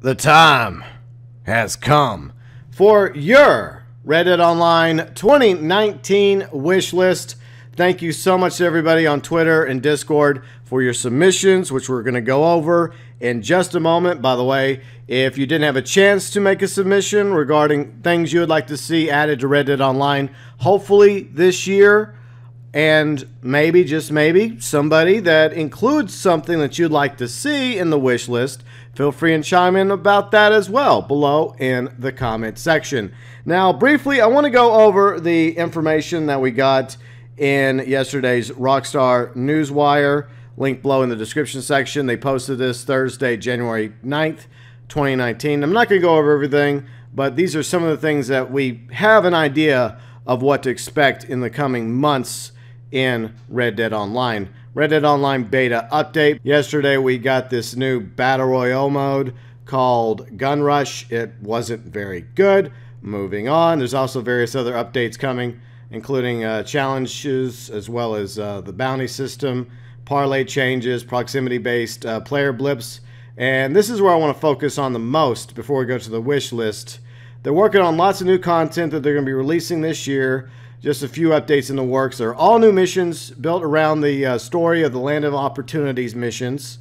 The time has come for your Red Dead Online 2019 wish list. Thank you so much to everybody on Twitter and Discord for your submissions, which we're going to go over in just a moment. By the way, if you didn't have a chance to make a submission regarding things you would like to see added to Red Dead Online, hopefully this year, and maybe, just maybe, somebody that includes something that you'd like to see in the wish list, feel free and chime in about that as well below in the comment section. Now, briefly, I want to go over the information that we got in yesterday's Rockstar Newswire. Link below in the description section. They posted this Thursday, January 9th, 2019. I'm not going to go over everything, but these are some of the things that we have an idea of what to expect in the coming months in Red Dead Online. Red Dead Online beta update. Yesterday we got this new Battle Royale mode called Gun Rush. It wasn't very good. Moving on. There's also various other updates coming, including challenges as well as the bounty system, parlay changes, proximity-based player blips. And this is where I want to focus on the most before we go to the wish list. They're working on lots of new content that they're going to be releasing this year. Just a few updates in the works. They're all new missions built around the story of the Land of Opportunities missions,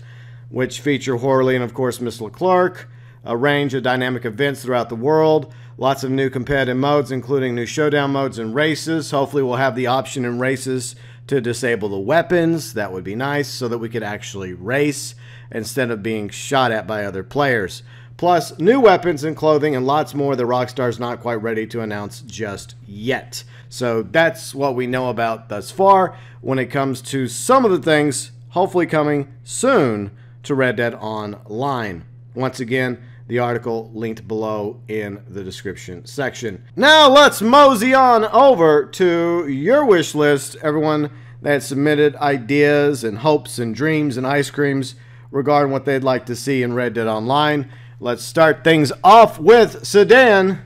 which feature Horley and, of course, Miss Leclerc. A range of dynamic events throughout the world. Lots of new competitive modes, including new showdown modes and races. Hopefully we'll have the option in races to disable the weapons. That would be nice so that we could actually race instead of being shot at by other players. Plus, new weapons and clothing and lots more that Rockstar's not quite ready to announce just yet. So that's what we know about thus far when it comes to some of the things hopefully coming soon to Red Dead Online. Once again, the article linked below in the description section. Now let's mosey on over to your wish list. Everyone that submitted ideas and hopes and dreams and ice creams regarding what they'd like to see in Red Dead Online. Let's start things off with Sedan,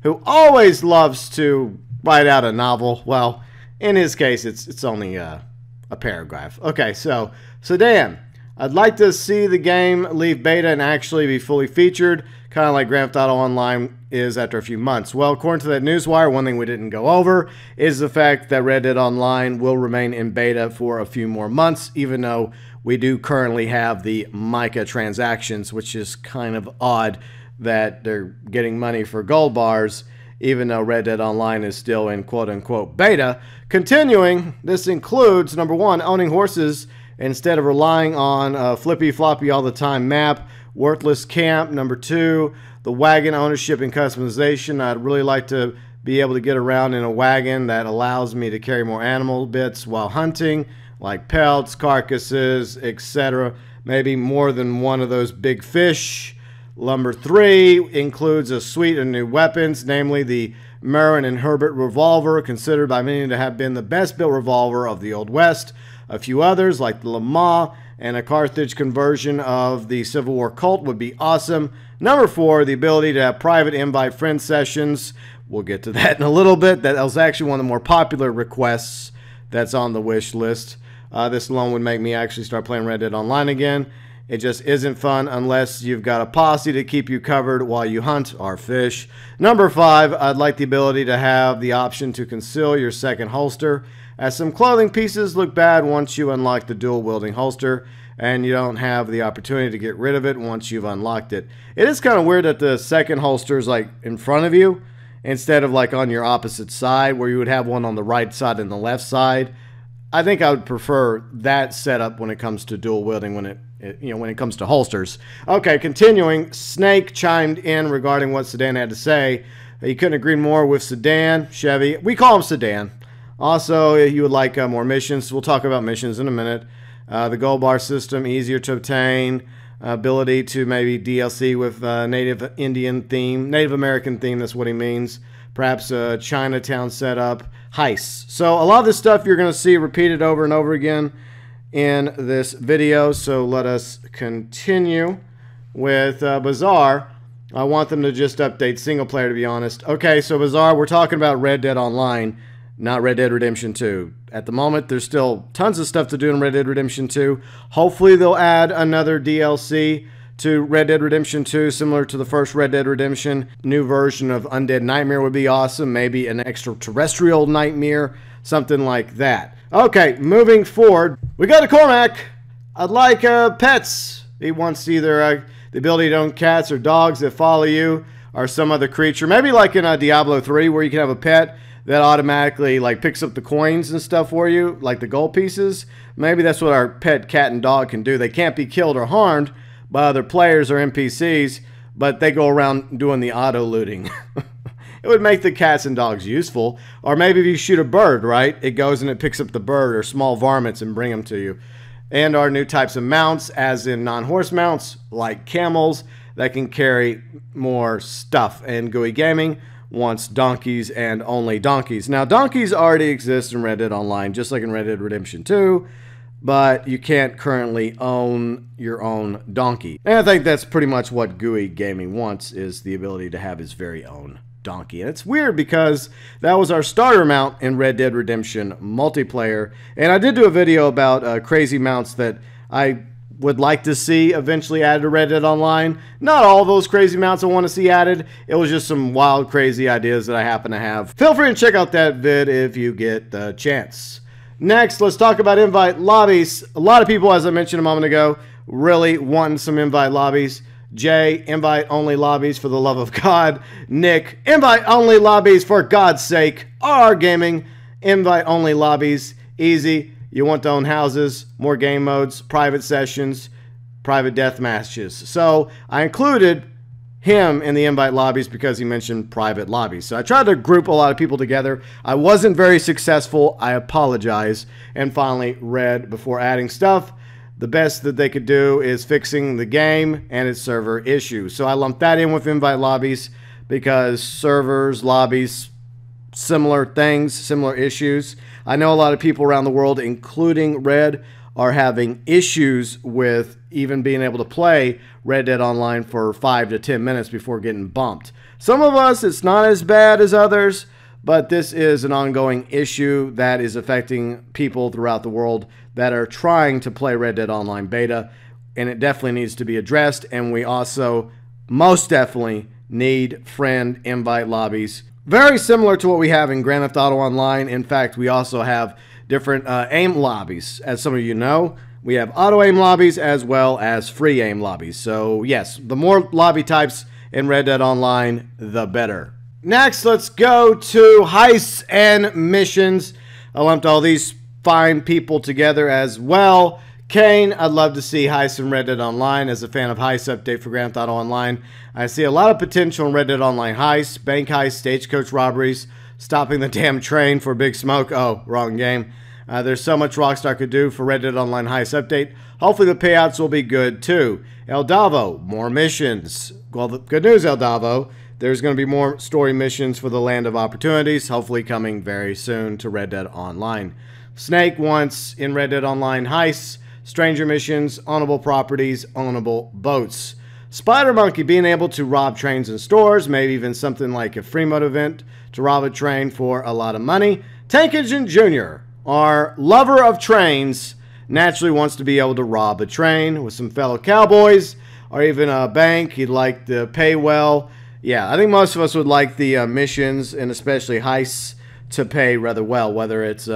who always loves to write out a novel. Well, in his case, it's only a paragraph. Okay, so Sedan, I'd like to see the game leave beta and actually be fully featured, kind of like Grand Theft Auto Online is after a few months. Well, according to that Newswire, one thing we didn't go over is the fact that Red Dead Online will remain in beta for a few more months, even though we do currently have the microtransactions, which is kind of odd that they're getting money for gold bars, even though Red Dead Online is still in quote-unquote beta. Continuing, this includes, number one, owning horses instead of relying on flippy-floppy all-the-time map, worthless camp. Number two, the wagon ownership and customization. I'd really like to be able to get around in a wagon that allows me to carry more animal bits while hunting, like pelts, carcasses, etc. Maybe more than one of those big fish. Number three includes a suite of new weapons, namely the Merrin and Herbert revolver, considered by many to have been the best built revolver of the Old West. A few others, like the Lamar and a Carthage conversion of the Civil War Colt, would be awesome. Number four, the ability to have private invite friend sessions. We'll get to that in a little bit. That was actually one of the more popular requests that's on the wish list. This alone would make me actually start playing Red Dead Online again. It just isn't fun unless you've got a posse to keep you covered while you hunt or fish. Number five, I'd like the ability to have the option to conceal your second holster, as some clothing pieces look bad once you unlock the dual-wielding holster, and you don't have the opportunity to get rid of it once you've unlocked it. It is kind of weird that the second holster is like in front of you instead of like on your opposite side, where you would have one on the right side and the left side. I think I would prefer that setup when it comes to dual wielding, when it comes to holsters. Okay, continuing, Snake chimed in regarding what Sedan had to say. He couldn't agree more with Sedan, Chevy. We call him Sedan. Also, he would like more missions. We'll talk about missions in a minute. The gold bar system, easier to obtain. Ability to maybe DLC with Native American theme, that's what he means. Perhaps a Chinatown setup. Heists. So a lot of this stuff you're going to see repeated over and over again in this video. So let us continue with Bazaar. I want them to just update single player, to be honest. Okay, so Bazaar, we're talking about Red Dead Online, not Red Dead Redemption 2. At the moment, there's still tons of stuff to do in Red Dead Redemption 2. Hopefully they'll add another DLC to Red Dead Redemption 2, similar to the first Red Dead Redemption. New version of Undead Nightmare would be awesome. Maybe an extraterrestrial nightmare, something like that. Okay, moving forward, we got a Cormac. I'd like pets. He wants either the ability to own cats or dogs that follow you, or some other creature. Maybe like in Diablo 3, where you can have a pet that automatically like picks up the coins and stuff for you, like the gold pieces. Maybe that's what our pet cat and dog can do. They can't be killed or harmed by other players or NPCs, but they go around doing the auto looting. It would make the cats and dogs useful. Or maybe if you shoot a bird, right, it goes and it picks up the bird or small varmints and bring them to you. And our new types of mounts, as in non-horse mounts, like camels, that can carry more stuff. And GUI Gaming wants donkeys and only donkeys. Now, donkeys already exist in Red Dead Online, just like in Red Dead Redemption 2, but you can't currently own your own donkey. And I think that's pretty much what GUI Gaming wants, is the ability to have his very own donkey. And it's weird because that was our starter mount in Red Dead Redemption multiplayer. And I did do a video about crazy mounts that I would like to see eventually added to Red Dead Online. Not all those crazy mounts I want to see added. It was just some wild, crazy ideas that I happen to have. Feel free to check out that vid if you get the chance. Next, let's talk about invite lobbies. A lot of people, as I mentioned a moment ago, really wanting some invite lobbies. Jay, invite only lobbies for the love of God. Nick, invite only lobbies for God's sake. RR Gaming, invite only lobbies. Easy. You want to own houses, more game modes, private sessions, private death matches. So I included him in the invite lobbies because he mentioned private lobbies. So I tried to group a lot of people together. I wasn't very successful. I apologize. And finally read before adding stuff. The best that they could do is fixing the game and its server issues. So I lumped that in with invite lobbies because servers, lobbies, similar things, similar issues. I know a lot of people around the world, including Red, are having issues with even being able to play Red Dead Online for 5 to 10 minutes before getting bumped. Some of us, it's not as bad as others, but this is an ongoing issue that is affecting people throughout the world that are trying to play Red Dead Online beta, and it definitely needs to be addressed. And we also most definitely need friend invite lobbies. Very similar to what we have in Grand Theft Auto Online. In fact, we also have different aim lobbies. As some of you know, we have auto aim lobbies as well as free aim lobbies. So yes, the more lobby types in Red Dead Online, the better. Next, let's go to heists and missions. I lumped all these fine people together as well. Kane, I'd love to see heists in Red Dead Online. As a fan of heists update for Grand Theft Auto Online, I see a lot of potential in Red Dead Online heists, bank heists, stagecoach robberies, stopping the damn train for Big Smoke. Oh, wrong game. There's so much Rockstar could do for Red Dead Online heist update. Hopefully the payouts will be good too. El Davo, more missions. Well, the good news, El Davo, there's going to be more story missions for the Land of Opportunities, hopefully coming very soon to Red Dead Online. Snake wants in Red Dead Online heists, stranger missions, ownable properties, ownable boats. Spider Monkey being able to rob trains and stores, maybe even something like a free mode event to rob a train for a lot of money. Tank Engine Jr., our lover of trains, naturally wants to be able to rob a train with some fellow cowboys or even a bank. He'd like to pay well. Yeah, I think most of us would like the missions and especially heists to pay rather well, whether it's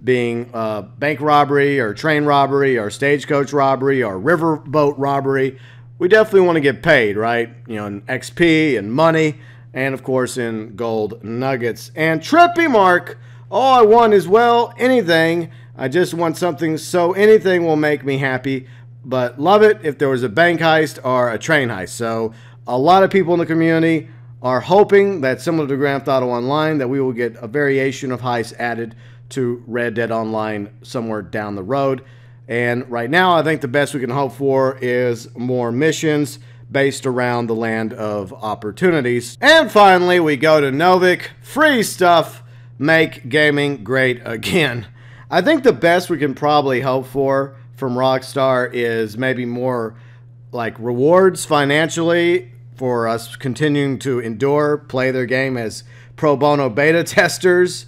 being bank robbery or train robbery or stagecoach robbery or riverboat robbery. We definitely want to get paid, right? You know, in XP and money and, of course, in gold nuggets. And Trippy Mark, all I want is, well, anything. I just want something, so anything will make me happy. But love it if there was a bank heist or a train heist. So a lot of people in the community are hoping that, similar to Grand Theft Auto Online, that we will get a variation of heists added to Red Dead Online somewhere down the road. And right now, I think the best we can hope for is more missions based around the Land of Opportunities. And finally, we go to Novik. Free stuff. Make gaming great again. I think the best we can probably hope for from Rockstar is maybe more like rewards financially for us continuing to endure, play their game as pro bono beta testers.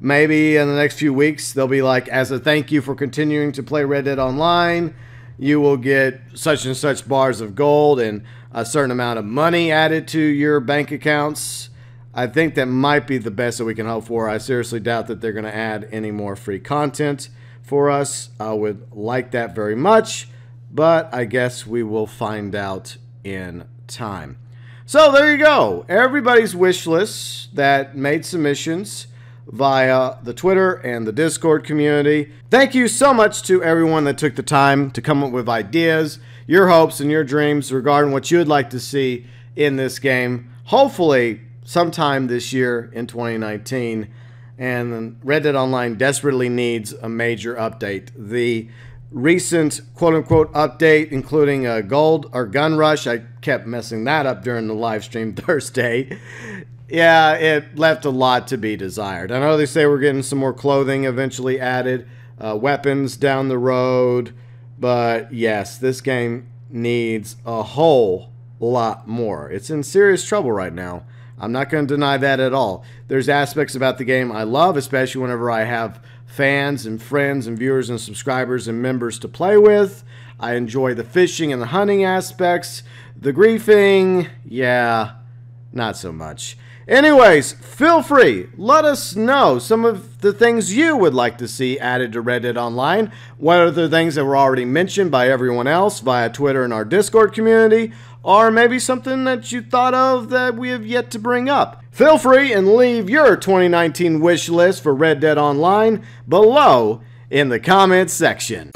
Maybe in the next few weeks, they'll be like, as a thank you for continuing to play Red Dead Online, you will get such and such bars of gold and a certain amount of money added to your bank accounts. I think that might be the best that we can hope for. I seriously doubt that they're going to add any more free content for us. I would like that very much, but I guess we will find out in time. So there you go. Everybody's wish list that made submissions via the Twitter and the Discord community. Thank you so much to everyone that took the time to come up with ideas, your hopes and your dreams regarding what you would like to see in this game. Hopefully sometime this year in 2019. And Red Dead Online desperately needs a major update. The recent quote-unquote update, including a gold or gun rush, I kept messing that up during the live stream Thursday. Yeah, it left a lot to be desired. I know they say we're getting some more clothing eventually added, weapons down the road, but yes, this game needs a whole lot more. It's in serious trouble right now. I'm not going to deny that at all. There's aspects about the game I love, especially whenever I have fans and friends and viewers and subscribers and members to play with. I enjoy the fishing and the hunting aspects. The griefing, yeah, not so much. Anyways, feel free. Let us know some of the things you would like to see added to Red Dead Online. What are the things that were already mentioned by everyone else via Twitter and our Discord community? Or maybe something that you thought of that we have yet to bring up. Feel free and leave your 2019 wish list for Red Dead Online below in the comments section.